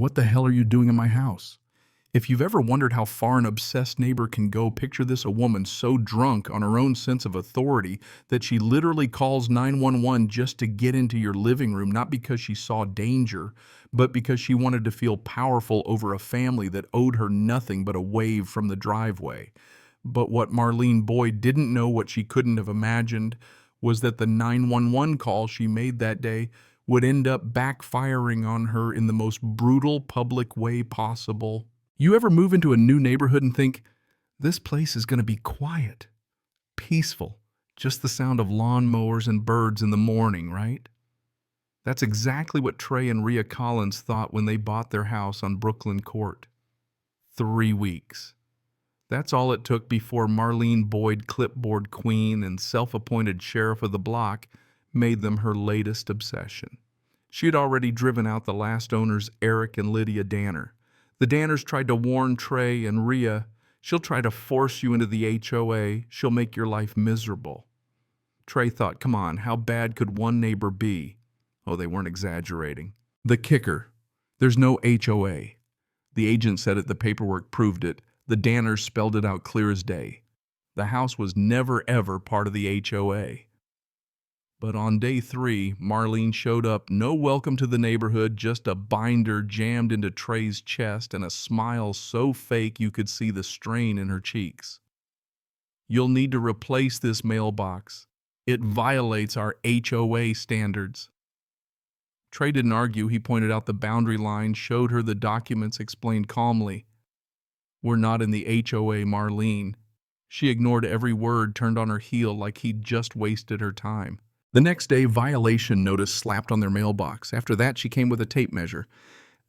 What the hell are you doing in my house? If you've ever wondered how far an obsessed neighbor can go, picture this: a woman so drunk on her own sense of authority that she literally calls 911 just to get into your living room, not because she saw danger, but because she wanted to feel powerful over a family that owed her nothing but a wave from the driveway. But what Marlene Boyd didn't know, what she couldn't have imagined, was that the 911 call she made that day would end up backfiring on her in the most brutal public way possible. You ever move into a new neighborhood and think, this place is going to be quiet, peaceful, just the sound of lawnmowers and birds in the morning, right? That's exactly what Trey and Rhea Collins thought when they bought their house on Brooklyn Court. 3 weeks. That's all it took before Marlene Boyd, clipboard queen and self-appointed sheriff of the block, made them her latest obsession. She had already driven out the last owners, Eric and Lydia Danner. The Danners tried to warn Trey and Rhea, she'll try to force you into the HOA, she'll make your life miserable. Trey thought, come on, how bad could one neighbor be? Oh, they weren't exaggerating. The kicker: there's no HOA. The agent said it, the paperwork proved it. The Danners spelled it out clear as day. The house was never ever part of the HOA. But on day 3, Marlene showed up. No welcome to the neighborhood, just a binder jammed into Trey's chest and a smile so fake you could see the strain in her cheeks. You'll need to replace this mailbox. It violates our HOA standards. Trey didn't argue. He pointed out the boundary line, showed her the documents, explained calmly, we're not in the HOA, Marlene. She ignored every word, turned on her heel like he'd just wasted her time. The next day, violation notice slapped on their mailbox. After that, she came with a tape measure.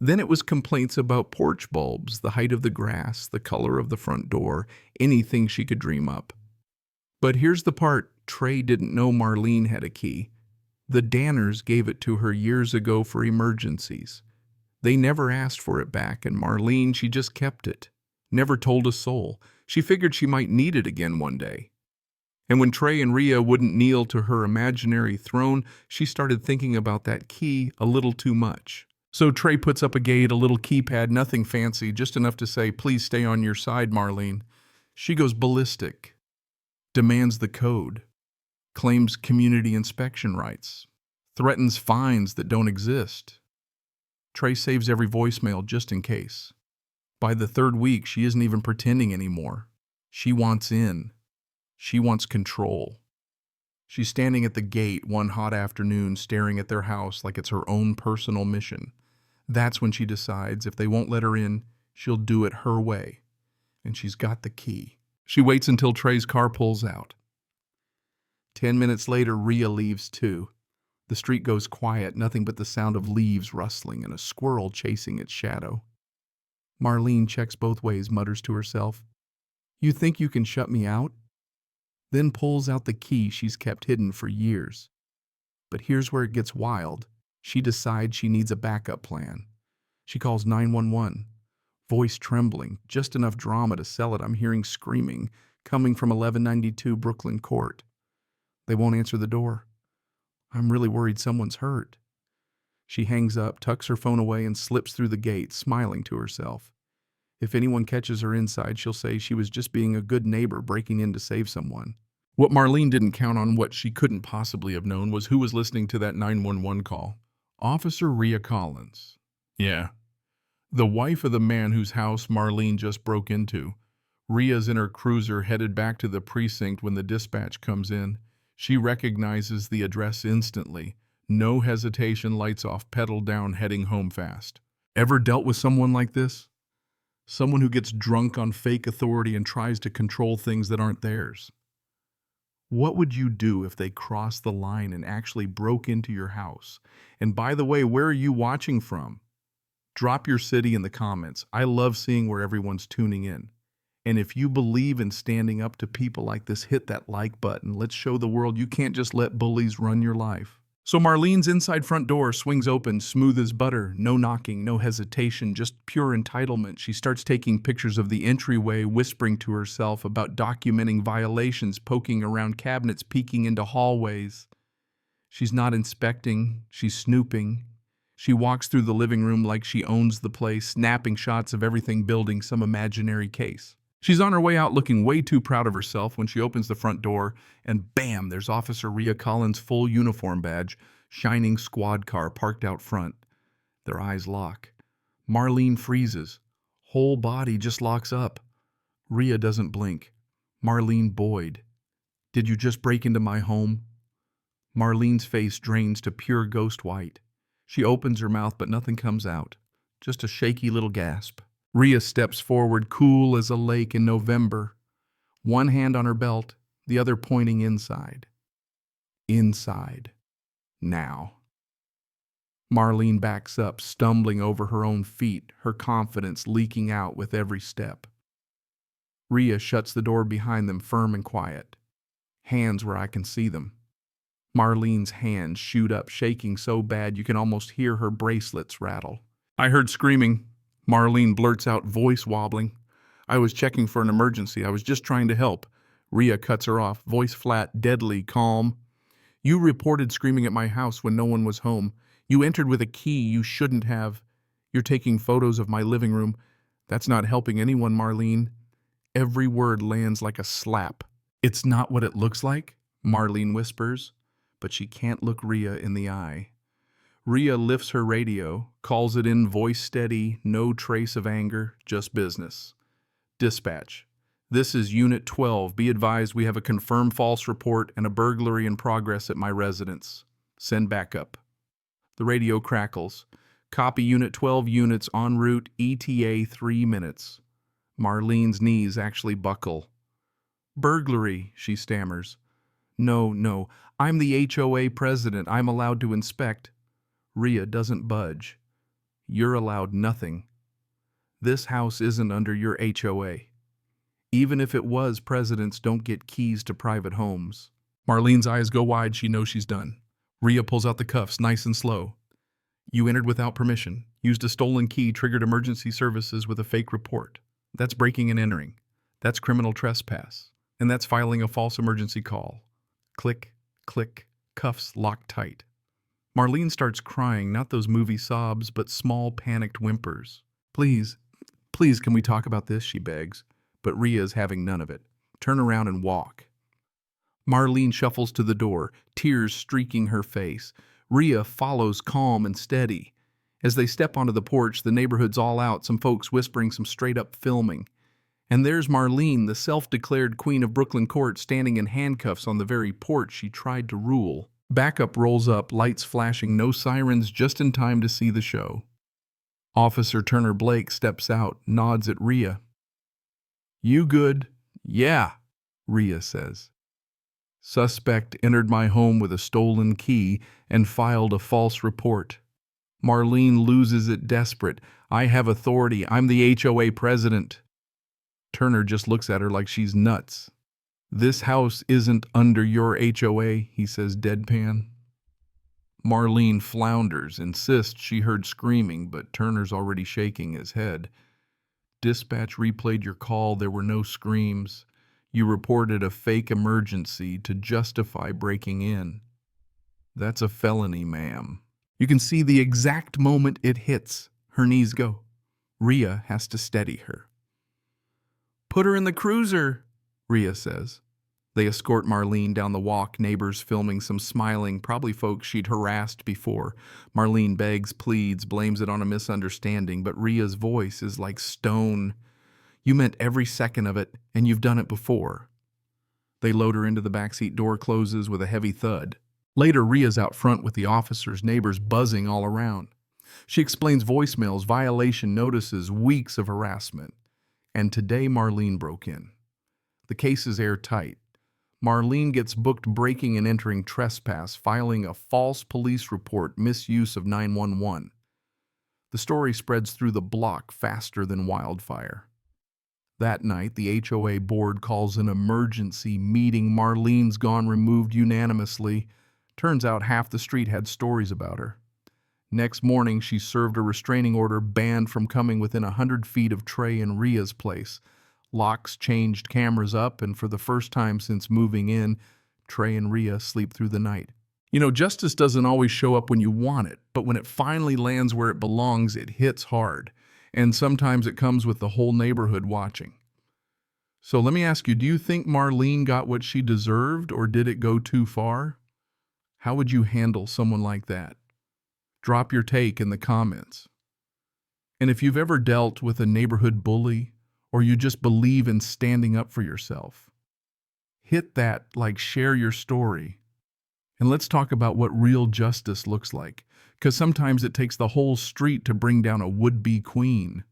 Then it was complaints about porch bulbs, the height of the grass, the color of the front door, anything she could dream up. But here's the part: Trey didn't know Marlene had a key. The Danners gave it to her years ago for emergencies. They never asked for it back, and Marlene, she just kept it. Never told a soul. She figured she might need it again one day. And when Trey and Rhea wouldn't kneel to her imaginary throne, she started thinking about that key a little too much. So Trey puts up a gate, a little keypad, nothing fancy, just enough to say, please stay on your side, Marlene. She goes ballistic, demands the code, claims community inspection rights, threatens fines that don't exist. Trey saves every voicemail just in case. By the 3rd week, she isn't even pretending anymore. She wants in. She wants control. She's standing at the gate one hot afternoon, staring at their house like it's her own personal mission. That's when she decides if they won't let her in, she'll do it her way. And she's got the key. She waits until Trey's car pulls out. 10 minutes later, Rhea leaves too. The street goes quiet, nothing but the sound of leaves rustling and a squirrel chasing its shadow. Marlene checks both ways, mutters to herself, you think you can shut me out? Then pulls out the key she's kept hidden for years. But here's where it gets wild. She decides she needs a backup plan. She calls 911, voice trembling, just enough drama to sell it. I'm hearing screaming, coming from 1192 Brooklyn Court. They won't answer the door. I'm really worried someone's hurt. She hangs up, tucks her phone away, and slips through the gate, smiling to herself. If anyone catches her inside, she'll say she was just being a good neighbor breaking in to save someone. What Marlene didn't count on, what she couldn't possibly have known, was who was listening to that 911 call. Officer Rhea Collins. Yeah. The wife of the man whose house Marlene just broke into. Rhea's in her cruiser headed back to the precinct when the dispatch comes in. She recognizes the address instantly. No hesitation, lights off, pedal down, heading home fast. Ever dealt with someone like this? Someone who gets drunk on fake authority and tries to control things that aren't theirs. What would you do if they crossed the line and actually broke into your house? And by the way, where are you watching from? Drop your city in the comments. I love seeing where everyone's tuning in. And if you believe in standing up to people like this, hit that like button. Let's show the world you can't just let bullies run your life. So Marlene's inside front door swings open, smooth as butter. No knocking, no hesitation, just pure entitlement. She starts taking pictures of the entryway, whispering to herself about documenting violations, poking around cabinets, peeking into hallways. She's not inspecting, she's snooping. She walks through the living room like she owns the place, snapping shots of everything building some imaginary case. She's on her way out looking way too proud of herself when she opens the front door, and bam, there's Officer Rhea Collins' full uniform badge, shining squad car parked out front. Their eyes lock. Marlene freezes. Whole body just locks up. Rhea doesn't blink. Marlene Boyd. Did you just break into my home? Marlene's face drains to pure ghost white. She opens her mouth, but nothing comes out. Just a shaky little gasp. Rhea steps forward, cool as a lake in November. One hand on her belt, the other pointing inside. Inside. Now. Marlene backs up, stumbling over her own feet, her confidence leaking out with every step. Rhea shuts the door behind them, firm and quiet. Hands where I can see them. Marlene's hands shoot up, shaking so bad you can almost hear her bracelets rattle. I heard screaming. Marlene blurts out, voice wobbling. I was checking for an emergency. I was just trying to help. Rhea cuts her off, voice flat, deadly calm. You reported screaming at my house when no one was home. You entered with a key you shouldn't have. You're taking photos of my living room. That's not helping anyone, Marlene. Every word lands like a slap. It's not what it looks like, Marlene whispers, but she can't look Rhea in the eye. Rhea lifts her radio, calls it in, voice steady, no trace of anger, just business. Dispatch. This is Unit 12. Be advised we have a confirmed false report and a burglary in progress at my residence. Send backup. The radio crackles. Copy Unit 12 units en route, ETA 3 minutes. Marlene's knees actually buckle. Burglary, she stammers. No, I'm the HOA president. I'm allowed to inspect. Rhea doesn't budge. You're allowed nothing. This house isn't under your HOA. Even if it was, presidents don't get keys to private homes. Marlene's eyes go wide. She knows she's done. Rhea pulls out the cuffs, nice and slow. You entered without permission, used a stolen key, triggered emergency services with a fake report. That's breaking and entering. That's criminal trespass. And that's filing a false emergency call. Click, click, cuffs locked tight. Marlene starts crying, not those movie sobs, but small panicked whimpers. Please, can we talk about this, she begs. But Rhea's having none of it. Turn around and walk. Marlene shuffles to the door, tears streaking her face. Rhea follows calm and steady. As they step onto the porch, the neighborhood's all out, some folks whispering, some straight-up filming. And there's Marlene, the self-declared queen of Brooklyn Court, standing in handcuffs on the very porch she tried to rule. Backup rolls up, lights flashing, no sirens, just in time to see the show. Officer Turner Blake steps out, nods at Rhea. You good? Yeah, Rhea says. Suspect entered my home with a stolen key and filed a false report. Marlene loses it desperate. I have authority. I'm the HOA president. Turner just looks at her like she's nuts. This house isn't under your HOA, he says deadpan. Marlene flounders, insists she heard screaming, but Turner's already shaking his head. Dispatch replayed your call. There were no screams. You reported a fake emergency to justify breaking in. That's a felony, ma'am. You can see the exact moment it hits. Her knees go. Rhea has to steady her. Put her in the cruiser, Rhea says. They escort Marlene down the walk, neighbors filming, some smiling, probably folks she'd harassed before. Marlene begs, pleads, blames it on a misunderstanding, but Rhea's voice is like stone. You meant every second of it, and you've done it before. They load her into the backseat, door closes with a heavy thud. Later, Rhea's out front with the officers, neighbors buzzing all around. She explains voicemails, violation notices, weeks of harassment. And today Marlene broke in. The case is airtight. Marlene gets booked breaking and entering trespass, filing a false police report, misuse of 911. The story spreads through the block faster than wildfire. That night, the HOA board calls an emergency meeting. Marlene's gone removed unanimously. Turns out half the street had stories about her. Next morning, she served a restraining order, banned from coming within 100 feet of Trey and Rhea's place. Locks changed, cameras up, and for the first time since moving in, Trey and Rhea sleep through the night. Justice doesn't always show up when you want it, but when it finally lands where it belongs, it hits hard. And sometimes it comes with the whole neighborhood watching. So let me ask you, do you think Marlene got what she deserved, or did it go too far? How would you handle someone like that? Drop your take in the comments. And if you've ever dealt with a neighborhood bully, or you just believe in standing up for yourself, hit that, share your story. And let's talk about what real justice looks like, because sometimes it takes the whole street to bring down a would-be queen.